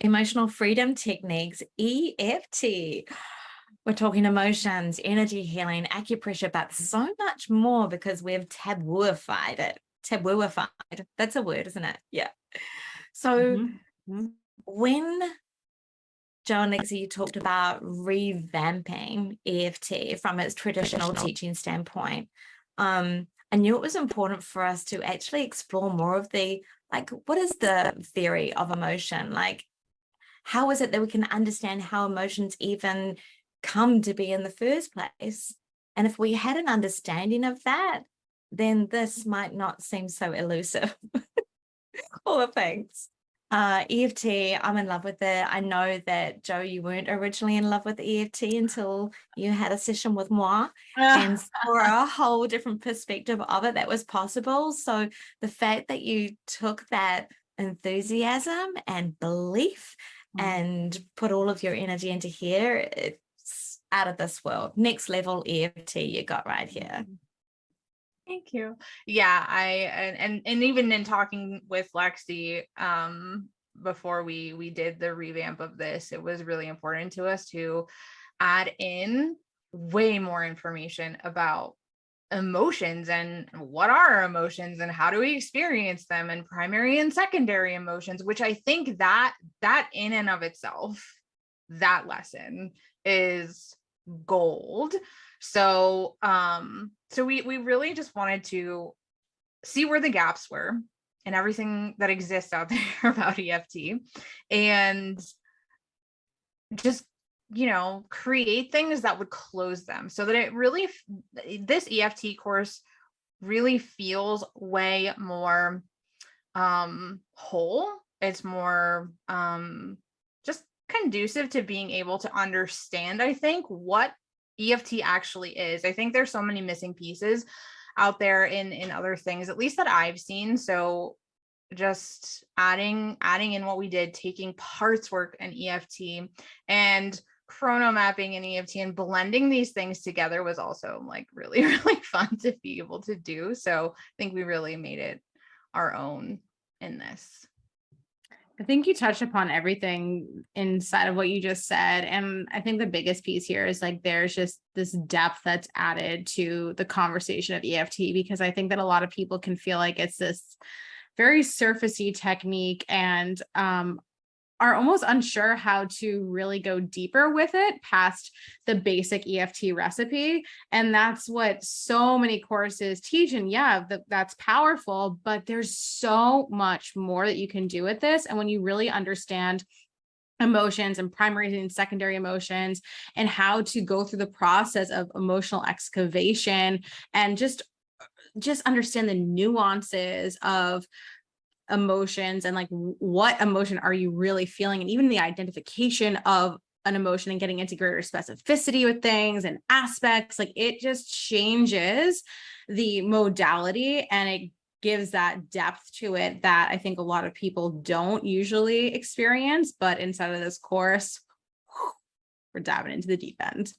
Emotional freedom techniques, EFT. We're talking emotions, energy healing, acupressure, but so much more because we've tabooified it. Tabooified. That's a word, isn't it? Yeah. So when Joe and Lexi, you talked about revamping EFT from its traditional teaching standpoint, I knew it was important for us to actually explore more of the, like, what is the theory of emotion? Like, how is it that we can understand how emotions even come to be in the first place? And if we had an understanding of that, then this might not seem so elusive. All the things. EFT, I'm in love with it. I know that, Joe, you weren't originally in love with EFT until you had a session with moi and saw a whole different perspective of it that was possible. So the fact that you took that enthusiasm and belief and put all of your energy into here, it's out of this world. Next level EFT you got right here. Thank you. Yeah, and even in talking with Lexi before we did the revamp of this, it was really important to us to add in way more information about emotions and what are emotions and how do we experience them, and primary and secondary emotions, which I think that in and of itself, that lesson is gold. So we really just wanted to see where the gaps were and everything that exists out there about EFT, and just, create things that would close them so that it really, this EFT course really feels way more whole. It's more just conducive to being able to understand, I think, what EFT actually is. I think there's so many missing pieces out there in other things, at least that I've seen. So just adding in what we did, taking parts work and EFT and chrono mapping and EFT and blending these things together was also like really, really fun to be able to do. So I think we really made it our own in this. I think you touched upon everything inside of what you just said. And I think the biggest piece here is like, there's just this depth that's added to the conversation of EFT, because I think that a lot of people can feel like it's this very surfacey technique and are almost unsure how to really go deeper with it past the basic EFT recipe. And that's what so many courses teach. And yeah, that's powerful, but there's so much more that you can do with this. And when you really understand emotions and primary and secondary emotions and how to go through the process of emotional excavation and just understand the nuances of emotions and like what emotion are you really feeling, and even the identification of an emotion and getting into greater specificity with things and aspects, like it just changes the modality and it gives that depth to it that I think a lot of people don't usually experience. But inside of this course, we're diving into the deep end.